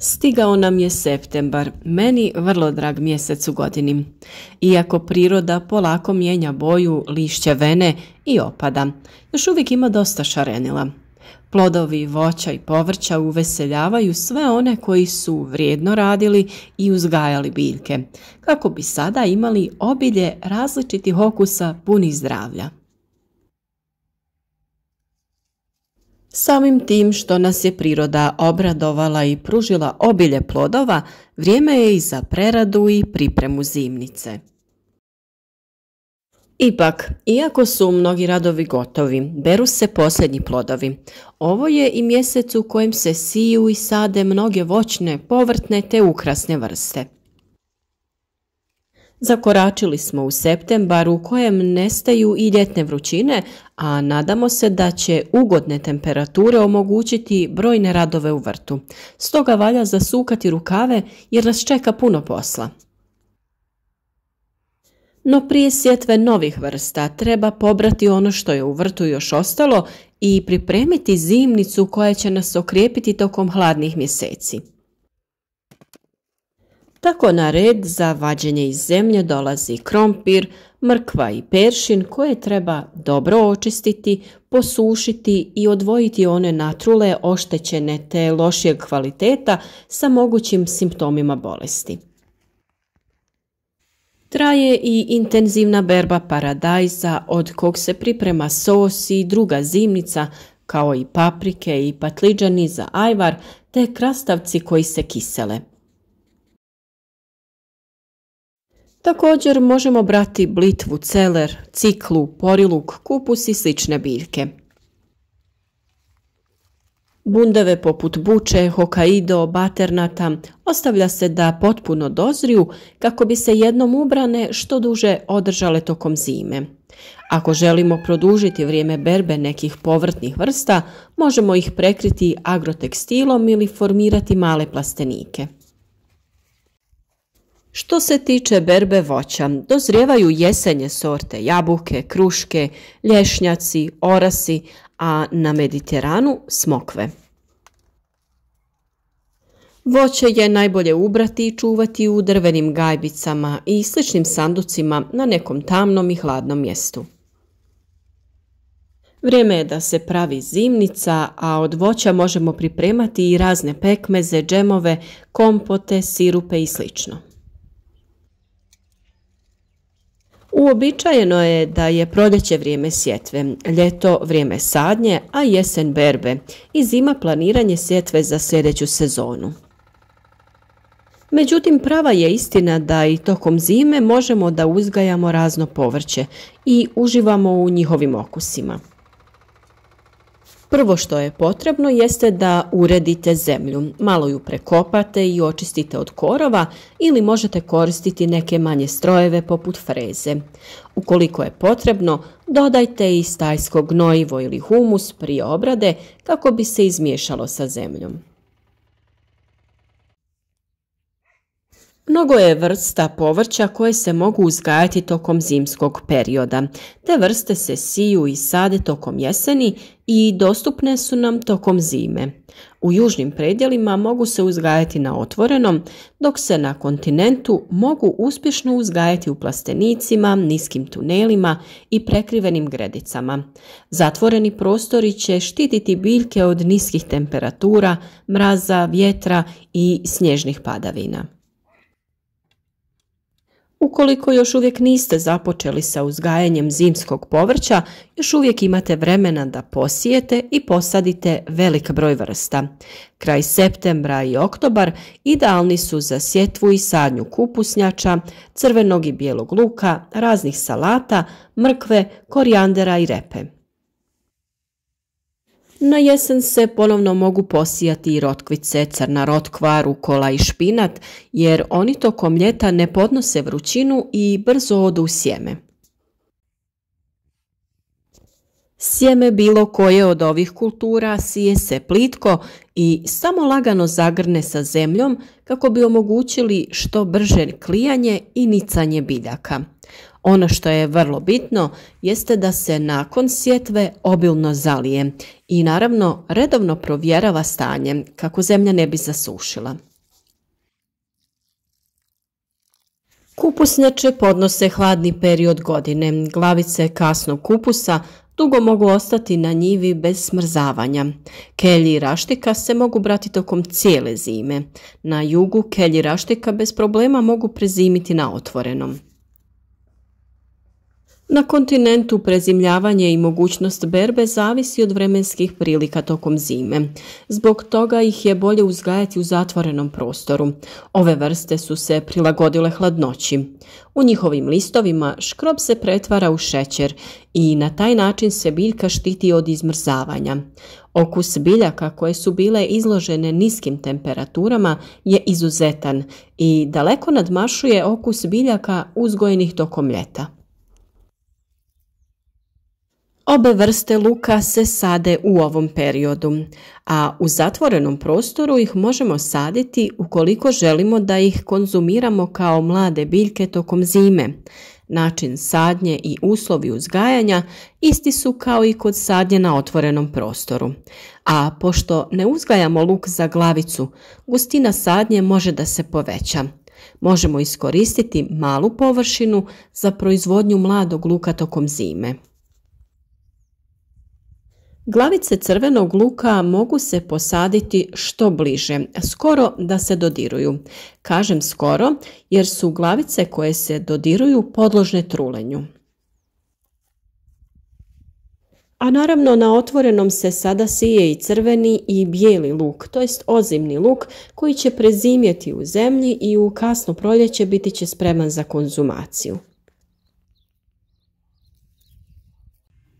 Stigao nam je septembar, meni vrlo drag mjesec u godini. Iako priroda polako mijenja boju, lišće vene i opada, još uvijek ima dosta šarenila. Plodovi, voća i povrća uveseljavaju sve one koji su vrijedno radili i uzgajali biljke, kako bi sada imali obilje različitih okusa punih zdravlja. Samim tim što nas je priroda obradovala i pružila obilje plodova, vrijeme je i za preradu i pripremu zimnice. Ipak, iako su mnogi radovi gotovi, beru se posljednji plodovi. Ovo je i mjesec u kojem se siju i sade mnoge voćne, povrtne te ukrasne vrste. Zakoračili smo u septembar u kojem nestaju i ljetne vrućine, a nadamo se da će ugodne temperature omogućiti brojne radove u vrtu. Stoga valja zasukati rukave jer nas čeka puno posla. No prije sjetve novih vrsta treba pobrati ono što je u vrtu još ostalo i pripremiti zimnicu koja će nas okrijepiti tokom hladnih mjeseci. Tako na red za vađenje iz zemlje dolazi krompir, mrkva i peršin koje treba dobro očistiti, posušiti i odvojiti one natrule, oštećene te lošijeg kvaliteta sa mogućim simptomima bolesti. Traje i intenzivna berba paradajza od kog se priprema sos i druga zimnica, kao i paprike i patliđani za ajvar te krastavci koji se kisele. Također možemo brati blitvu, celer, ciklu, poriluk, kupus i slične biljke. Bundeve poput buče, hokaido, baternata ostavlja se da potpuno dozriju kako bi se jednom ubrane što duže održale tokom zime. Ako želimo produžiti vrijeme berbe nekih povrtnih vrsta, možemo ih prekriti agrotekstilom ili formirati male plastenike. Što se tiče berbe voća, dozrijevaju jesenje sorte jabuke, kruške, lješnjaci, orasi, a na Mediteranu smokve. Voće je najbolje ubrati i čuvati u drvenim gajbicama i sličnim sanducima na nekom tamnom i hladnom mjestu. Vrijeme je da se pravi zimnica, a od voća možemo pripremati i razne pekmeze, džemove, kompote, sirupe i slično. Uobičajeno je da je proljeće vrijeme sjetve, ljeto vrijeme sadnje, a jesen berbe i zima planiranje sjetve za sljedeću sezonu. Međutim, prava je istina da i tokom zime možemo da uzgajamo razno povrće i uživamo u njihovim okusima. Prvo što je potrebno jeste da uredite zemlju, malo ju prekopate i očistite od korova ili možete koristiti neke manje strojeve poput freze. Ukoliko je potrebno, dodajte i stajsko gnojivo ili humus prije obrade kako bi se izmiješalo sa zemljom. Mnogo je vrsta povrća koje se mogu uzgajati tokom zimskog perioda. Te vrste se siju i sade tokom jeseni i dostupne su nam tokom zime. U južnim predjelima mogu se uzgajati na otvorenom, dok se na kontinentu mogu uspješno uzgajati u plastenicima, niskim tunelima i prekrivenim gredicama. Zatvoreni prostori će štititi biljke od niskih temperatura, mraza, vjetra i snježnih padavina. Ukoliko još uvijek niste započeli sa uzgajanjem zimskog povrća, još uvijek imate vremena da posijete i posadite velik broj vrsta. Kraj septembra i oktobar idealni su za sjetvu i sadnju kupusnjača, crvenog i bijelog luka, raznih salata, mrkve, korijandera i repe. Na jesen se ponovno mogu posijati i rotkvice, crna rotkva, rukola i špinat, jer oni tokom ljeta ne podnose vrućinu i brzo odu u sjeme. Sjeme bilo koje od ovih kultura sije se plitko i samo lagano zagrne sa zemljom kako bi omogućili što brže klijanje i nicanje biljaka. Ono što je vrlo bitno jeste da se nakon sjetve obilno zalije i naravno redovno provjerava stanje kako zemlja ne bi zasušila. Kupusnjače podnose hladni period godine. Glavice kasnog kupusa dugo mogu ostati na njivi bez smrzavanja. Kelj i raštika se mogu brati tokom cijele zime. Na jugu kelj i raštika bez problema mogu prezimiti na otvorenom. Na kontinentu prezimljavanje i mogućnost berbe zavisi od vremenskih prilika tokom zime. Zbog toga ih je bolje uzgajati u zatvorenom prostoru. Ove vrste su se prilagodile hladnoći. U njihovim listovima škrob se pretvara u šećer i na taj način se biljka štiti od izmrzavanja. Okus biljaka koje su bile izložene niskim temperaturama je izuzetan i daleko nadmašuje okus biljaka uzgojenih tokom ljeta. Obe vrste luka se sade u ovom periodu, a u zatvorenom prostoru ih možemo saditi ukoliko želimo da ih konzumiramo kao mlade biljke tokom zime. Način sadnje i uslovi uzgajanja isti su kao i kod sadnje na otvorenom prostoru. A pošto ne uzgajamo luk za glavicu, gustina sadnje može da se poveća. Možemo iskoristiti malu površinu za proizvodnju mladog luka tokom zime. Glavice crvenog luka mogu se posaditi što bliže, skoro da se dodiruju. Kažem skoro jer su glavice koje se dodiruju podložne trulenju. A naravno na otvorenom se sada sije i crveni i bijeli luk, to jest ozimni luk koji će prezimjeti u zemlji i u kasno proljeće biti će spreman za konzumaciju.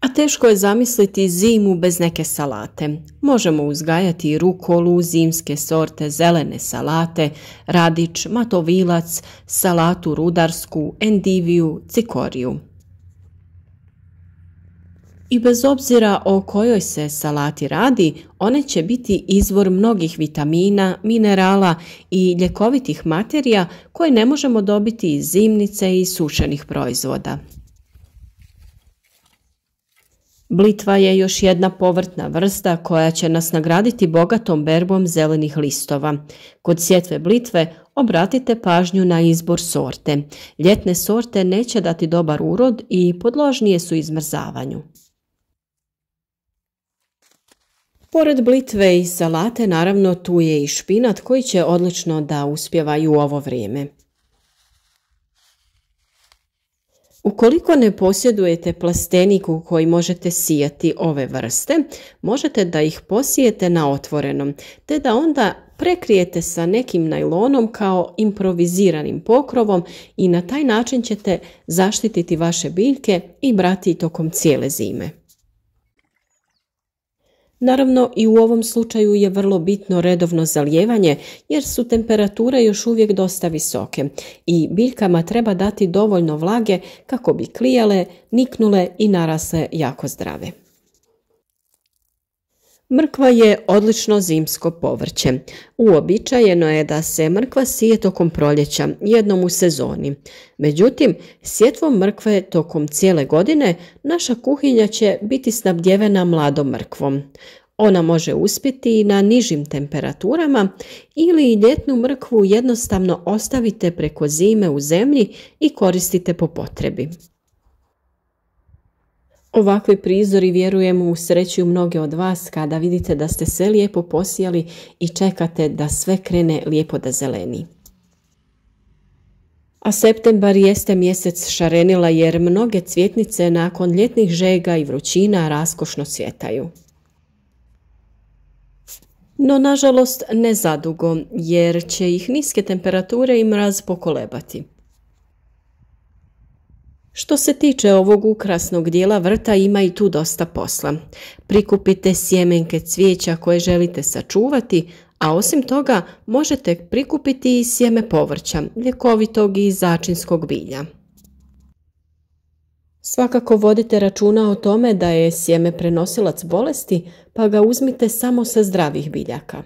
A teško je zamisliti zimu bez neke salate. Možemo uzgajati i rukolu, zimske sorte, zelene salate, radič, matovilac, salatu rudarsku, endiviju, cikoriju. I bez obzira o kojoj se salati radi, one će biti izvor mnogih vitamina, minerala i ljekovitih materija koje ne možemo dobiti iz zimnice i sušenih proizvoda. Blitva je još jedna povrtna vrsta koja će nas nagraditi bogatom berbom zelenih listova. Kod sjetve blitve obratite pažnju na izbor sorte. Ljetne sorte neće dati dobar urod i podložnije su izmrzavanju. Pored blitve i salate, naravno, tu je i špinat koji će odlično da uspijeva i u ovo vrijeme. Ukoliko ne posjedujete plastenik u koji možete sijati ove vrste, možete da ih posijete na otvorenom, te da onda prekrijete sa nekim najlonom kao improviziranim pokrovom i na taj način ćete zaštititi vaše biljke i brati tokom cijele zime. Naravno, i u ovom slučaju je vrlo bitno redovno zalijevanje jer su temperature još uvijek dosta visoke i biljkama treba dati dovoljno vlage kako bi klijale, niknule i narasle jako zdrave. Mrkva je odlično zimsko povrće. Uobičajeno je da se mrkva sije tokom proljeća, jednom u sezoni. Međutim, sjetvom mrkve tokom cijele godine naša kuhinja će biti snabdjevena mladom mrkvom. Ona može uspjeti i na nižim temperaturama ili ljetnu mrkvu jednostavno ostavite preko zime u zemlji i koristite po potrebi. Ovakvi prizori, vjerujem, usrećuju mnoge od vas kada vidite da ste sve lijepo posijali i čekate da sve krene lijepo da zeleni. A septembar jeste mjesec šarenila jer mnoge cvjetnice nakon ljetnih žega i vrućina raskošno cvjetaju. No, nažalost, ne zadugo, jer će ih niske temperature i mraz pokolebati. Što se tiče ovog ukrasnog dijela vrta, ima i tu dosta posla. Prikupite sjemenke cvijeća koje želite sačuvati, a osim toga možete prikupiti i sjeme povrća, ljekovitog i začinskog bilja. Svakako vodite računa o tome da je sjeme prenosilac bolesti, pa ga uzmite samo sa zdravih biljaka.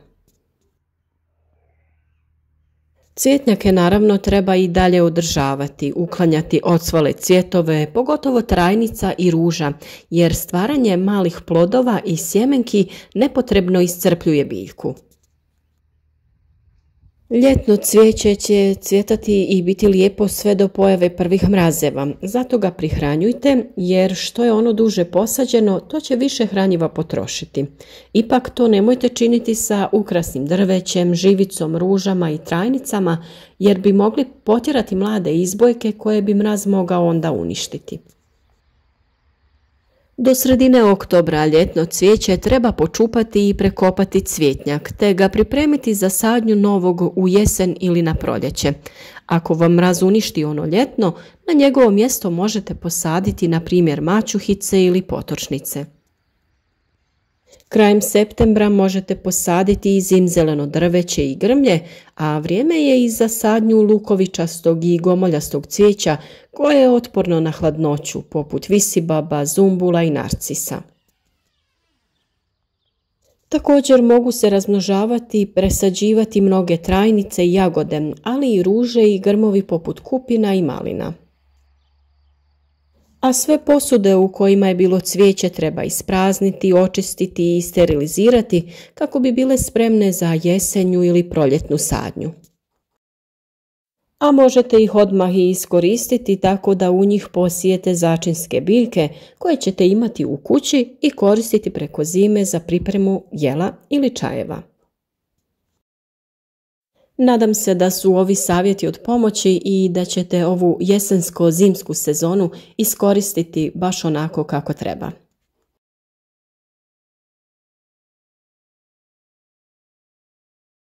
Cvjetnjake naravno treba i dalje održavati, uklanjati ocvale cvjetove, pogotovo trajnica i ruža, jer stvaranje malih plodova i sjemenki nepotrebno iscrpljuje biljku. Ljetno cvijeće će cvjetati i biti lijepo sve do pojave prvih mrazeva, zato ga prihranjujte jer što je ono duže posađeno, to će više hranjiva potrošiti. Ipak to nemojte činiti sa ukrasnim drvećem, živicom, ružama i trajnicama jer bi mogli potjerati mlade izbojke koje bi mraz mogao onda uništiti. Do sredine oktobra ljetno cvijeće treba počupati i prekopati cvjetnjak, te ga pripremiti za sadnju novog u jesen ili na proljeće. Ako vam mraz uništi ono ljetno, na njegovo mjesto možete posaditi na primjer mačuhice ili potočnice. Krajem septembra možete posaditi i zimzeleno drveće i grmlje, a vrijeme je i za sadnju lukovičastog i gomoljastog cvijeća koje je otporno na hladnoću, poput visibaba, zumbula i narcisa. Također mogu se razmnožavati i presađivati mnoge trajnice i jagode, ali i ruže i grmovi poput kupina i malina. A sve posude u kojima je bilo cvijeće treba isprazniti, očistiti i sterilizirati kako bi bile spremne za jesenju ili proljetnu sadnju. A možete ih odmah i iskoristiti tako da u njih posijete začinske biljke koje ćete imati u kući i koristiti preko zime za pripremu jela ili čajeva. Nadam se da su ovi savjeti od pomoći i da ćete ovu jesensko-zimsku sezonu iskoristiti baš onako kako treba.